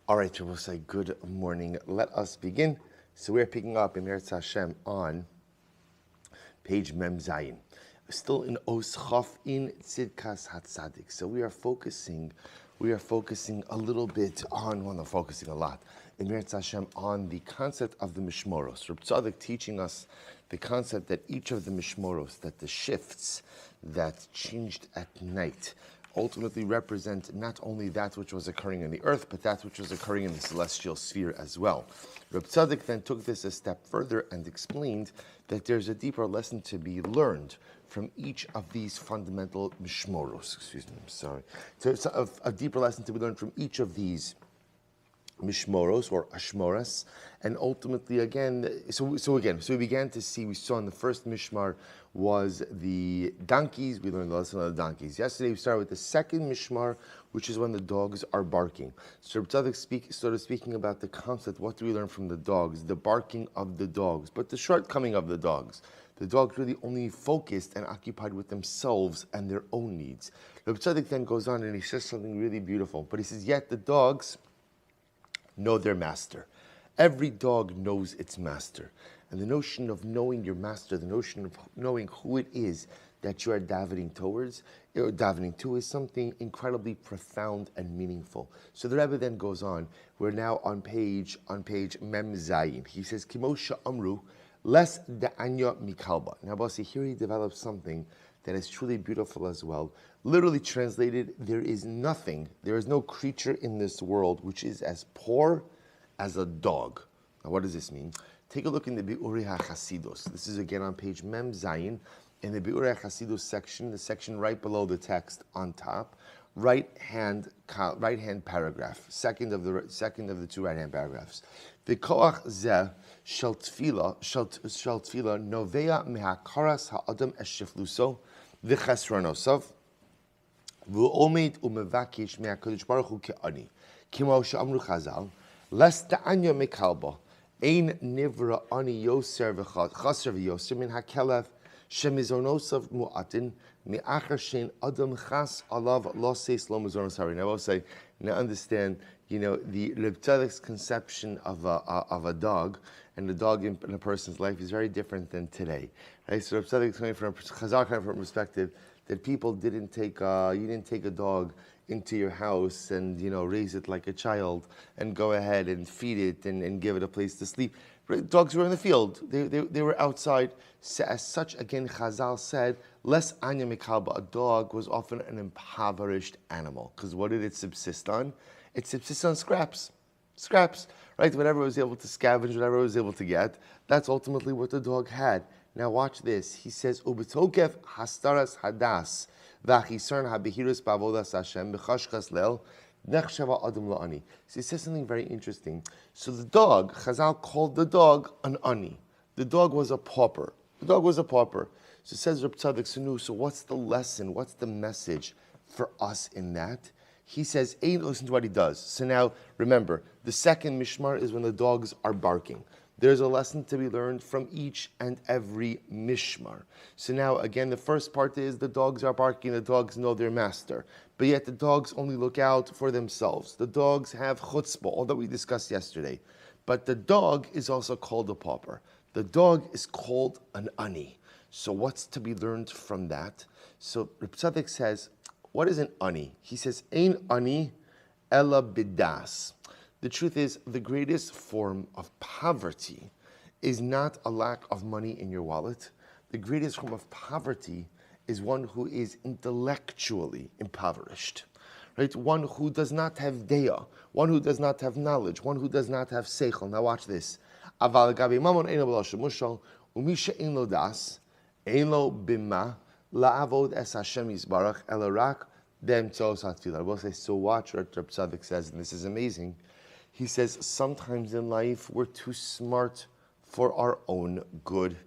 All right, we'll say good morning. Let us begin. So we're picking up in Eretz Hashem on page Mem Zayin. Still in Os Chaf in Tzidkas Hatzaddik. So we are focusing a little bit on, well, not focusing a lot, in Eretz Hashem on the concept of the Mishmoros. Reb Tzaddik teaching us the concept that each of the Mishmoros, that the shifts that changed at night, ultimately represent not only that which was occurring in the earth, but that which was occurring in the celestial sphere as well. Reb Tzaddik then took this a step further and explained that there's a deeper lesson to be learned from each of these fundamental mishmoros. So it's a deeper lesson to be learned from each of these mishmoros or ashmoras, and ultimately again, so we began to see, we saw in the first mishmar was the donkeys. We learned the lesson on the donkeys. Yesterday we started with the second mishmar, which is when the dogs are barking. So Tzaddik started speaking about the concept, what do we learn from the dogs, the barking of the dogs, but the shortcoming of the dogs. The dogs really only focused and occupied with themselves and their own needs. Reb Tzaddik then goes on and he says something really beautiful, but he says, yet the dogs know their master. Every dog knows its master. And the notion of knowing your master, the notion of knowing who it is that you are davening towards, or davening to, is something incredibly profound and meaningful. So the Rebbe then goes on. We're now on page Mem Zayin. He says, Kimosha Amru, Les Da'anya Mikalba. Now, Basi, here he develops something that is truly beautiful as well. Literally translated, there is no creature in this world which is as poor as a dog. Now, what does this mean? Take a look in the Bi'urei HaChasidus. This is again on page Mem Zayin, in the Bi'urei HaChasidus section, the section right below the text on top, right hand paragraph, second of the two right hand paragraphs. The koach zeh shel tefila novea mehakaras ha'adam eshifluso v'chesronosav v'omed umevakish me'akadosh baruch hu ke'ani kimo she'amru Chazal les ta'anya mekalba ein nivra ani yoser v'chaser v'yoser min hakelev shemizonosav mu'atin me'achar shein adam chas alav lo seis lo mizonosav. Now I will say, now understand, the Reb Tzaddik's conception of a dog and the dog in a person's life is very different than today. Right? So Reb Tzaddik is coming from a Chazal kind of perspective that people you didn't take a dog into your house and raise it like a child and go ahead and feed it and give it a place to sleep. Dogs were in the field. They were outside. So as such, again, Chazal said, less anya mikalba, a dog was often an impoverished animal. Because what did it subsist on? It subsists on scraps, right? Whatever it was able to scavenge, whatever it was able to get, that's ultimately what the dog had. Now watch this. He says, Ubetokef hastaras hadas, v'achisarn habihirus ba'avodas Hashem, b'chashkas lel, nechshava adam la'ani. So he says something very interesting. So the dog, Chazal called the dog an ani. The dog was a pauper. So says Reb Tzaddik, so what's the lesson? What's the message for us in that? He says, listen to what he does. So now, remember, the second mishmar is when the dogs are barking. There's a lesson to be learned from each and every mishmar. So now, again, the first part is the dogs are barking, the dogs know their master. But yet the dogs only look out for themselves. The dogs have chutzpah, all that we discussed yesterday. But the dog is also called a pauper. The dog is called an ani. So what's to be learned from that? So Reb Tzaddik says, what is an ani? He says, ein ani ela bidas. The truth is, the greatest form of poverty is not a lack of money in your wallet. The greatest form of poverty is one who is intellectually impoverished, right? One who does not have deah, one who does not have knowledge, one who does not have seichel. Now watch this. Aval gabi mamon ein lo b'lo umisha ein lo das, ein lo bima, la'avod es Hashem yisbarach elarak dem tzos hatfilah. I will say, so watch what Reb Tzaddik says, and this is amazing. He says, sometimes in life we're too smart for our own good.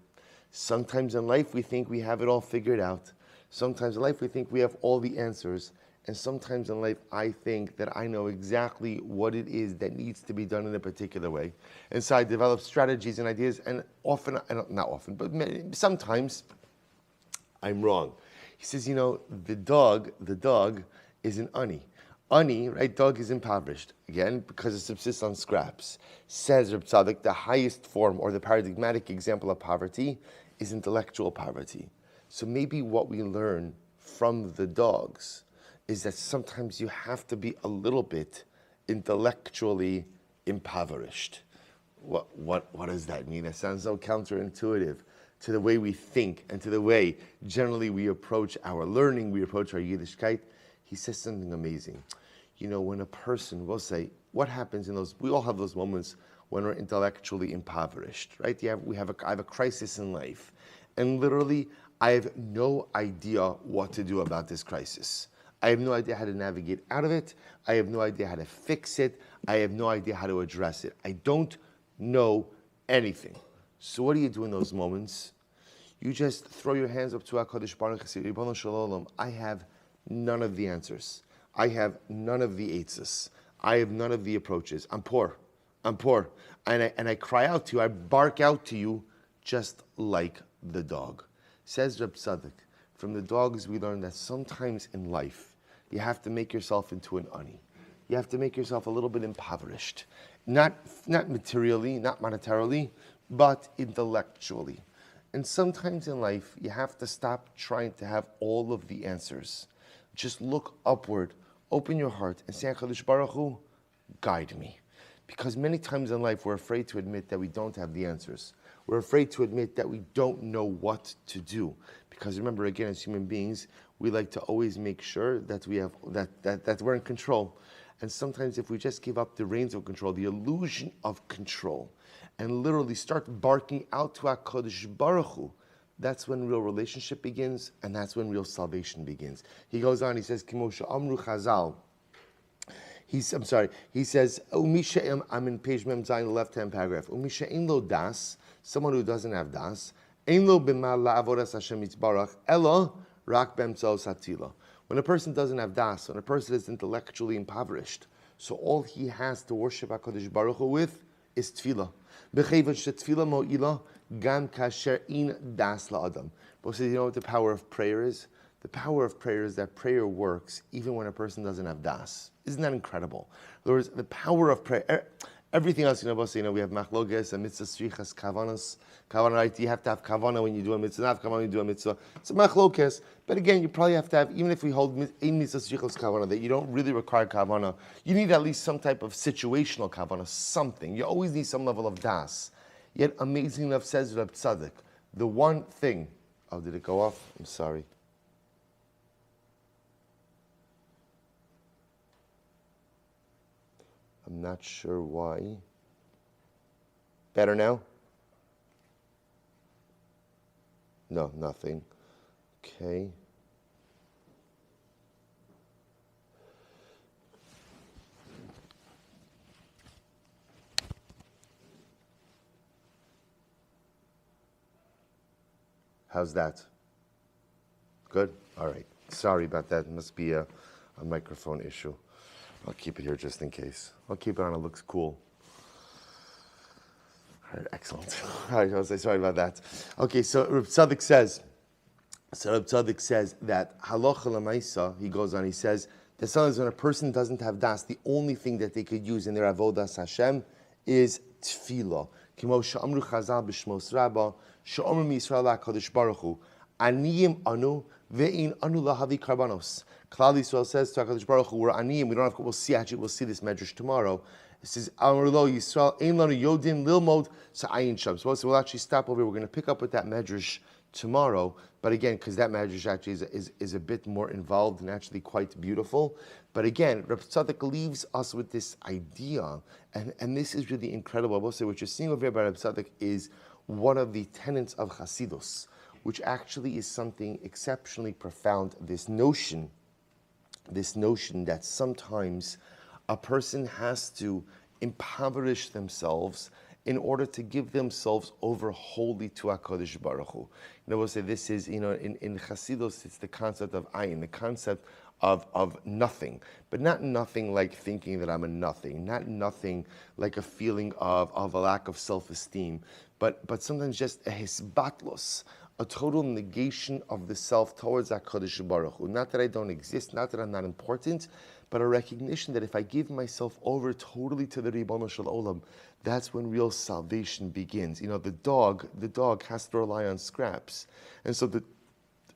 Sometimes in life we think we have it all figured out. Sometimes in life we think we have all the answers. And sometimes in life I think that I know exactly what it is that needs to be done in a particular way. And so I develop strategies and ideas, and often, not often, but sometimes I'm wrong. He says, the dog is an ani. Ani, right, dog is impoverished. Again, because it subsists on scraps. Says Reb Tzaddik, the highest form or the paradigmatic example of poverty is intellectual poverty. So maybe what we learn from the dogs is that sometimes you have to be a little bit intellectually impoverished. What does that mean? It sounds so counterintuitive to the way we think and to the way generally we approach our learning, we approach our Yiddishkeit. He says something amazing. You know, when a person will say, what happens in those, we all have those moments when we're intellectually impoverished, right? I have a crisis in life. And literally, I have no idea what to do about this crisis. I have no idea how to navigate out of it. I have no idea how to fix it. I have no idea how to address it. I don't know anything. So what do you do in those moments? You just throw your hands up to HaKadosh Baruch Hu and say, Ribono Shel Olam, I have none of the answers. I have none of the eitzes. I have none of the approaches. I'm poor. And I cry out to you, I bark out to you just like the dog. Says Reb Tzaddik, from the dogs we learn that sometimes in life, you have to make yourself into an ani. You have to make yourself a little bit impoverished. Not materially, not monetarily, but intellectually. And sometimes in life, you have to stop trying to have all of the answers. Just look upward, open your heart, and say, HaKadosh Baruch Hu, guide me. Because many times in life, we're afraid to admit that we don't have the answers. We're afraid to admit that we don't know what to do. Because remember, again, as human beings, we like to always make sure that we have that we're in control. And sometimes if we just give up the reins of control, the illusion of control, and literally start barking out to HaKadosh Baruch Hu, that's when real relationship begins, and that's when real salvation begins. He goes on, he says, Kimosha Amru Chazal. He says, I'm in page Mem Zayin, the left-hand paragraph. Umisha ein lo das, someone who doesn't have das, ein lo b'ma la'avodas Hashem yitzbarach, elo rak b'emtzaos hatila. When a person doesn't have das, when a person is intellectually impoverished, so all he has to worship HaKadosh Baruch Hu with is tefillah. B'chevod shetefillah mo'ila gam kasher in das la'adam. But you know what the power of prayer is? The power of prayer is that prayer works even when a person doesn't have das. Isn't that incredible? In other words, the power of prayer. Everything else, we have machloges, and mitzvah strichas, kavanas. Kavanah, right? You have to have kavanah when you do a mitzvah, not kavanah when you do a mitzvah. It's a machloges. But again, you probably have to have, even if we hold a mitzvah strichas kavanah, that you don't really require kavanah, you need at least some type of situational kavanah, something. You always need some level of das. Yet, amazing enough, says Reb Tzaddik, the one thing, oh, did it go off? I'm sorry. I'm not sure why. Better now? No, nothing. Okay. How's that? Good? All right. Sorry about that. It must be a microphone issue. I'll keep it here just in case. I'll keep it on. It looks cool. All right, excellent. All right, I'll say sorry about that. Okay, so Reb Tzaddik says that halacha l'maisa, he goes on, he says, that sometimes when a person doesn't have das, the only thing that they could use in their avodas Hashem is tefillah. Kimo she'amru chazal b'shmos rabba, she'omru mi'Yisrael HaKadosh Baruch Hu, aniyim anu ve'in anu lahavi karbanos. Klal Yisrael says to HaKadosh Baruch Hu, we're aniyim, we don't have, we'll see this medrash tomorrow. It says, Amar lo Yisrael, ein lanu yodim lilmod sa'ayin sham. So we'll actually stop over here. We're going to pick up with that medrash tomorrow. But again, because that medrash actually is a bit more involved and actually quite beautiful. But again, Reb Tzaddik leaves us with this idea, and this is really incredible. I will say what you're seeing over here by Reb Tzaddik is one of the tenets of Hasidus, which actually is something exceptionally profound, this notion that sometimes a person has to impoverish themselves in order to give themselves over wholly to HaKadosh Baruch Hu. We'll say this is, in Chassidus, it's the concept of ayin, the concept of nothing, but not nothing like thinking that I'm a nothing, not nothing like a feeling of a lack of self-esteem, but sometimes just a hisbatlos, a total negation of the self towards HaKadosh Baruch Hu. Not that I don't exist, not that I'm not important, but a recognition that if I give myself over totally to the Ribono Shel Olam, that's when real salvation begins. The dog has to rely on scraps. And so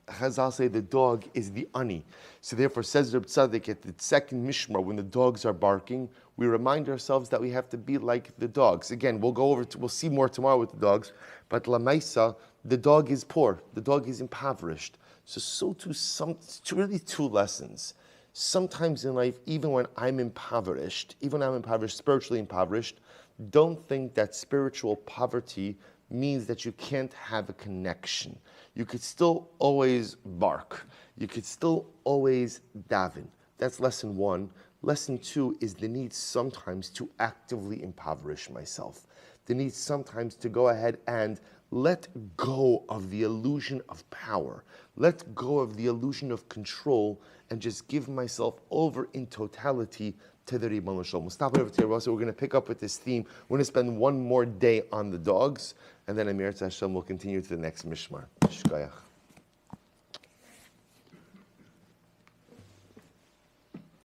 Chazal say the dog is the ani. So therefore, says Reb Tzaddik at the second Mishmar, when the dogs are barking, we remind ourselves that we have to be like the dogs. Again, we'll see more tomorrow with the dogs, but Lamaisa, the dog is poor, the dog is impoverished. So too, really two lessons. Sometimes in life, even when I'm impoverished, spiritually impoverished, don't think that spiritual poverty means that you can't have a connection. You could still always bark. You could still always daven. That's lesson one. Lesson two is the need sometimes to actively impoverish myself. The need sometimes to go ahead and let go of the illusion of power. Let go of the illusion of control and just give myself over in totality to the Ribono Shel Olam. We'll stop it over here, so we're going to pick up with this theme. We're going to spend one more day on the dogs, and then Amir Hashem will continue to the next Mishmar. Shkoyach.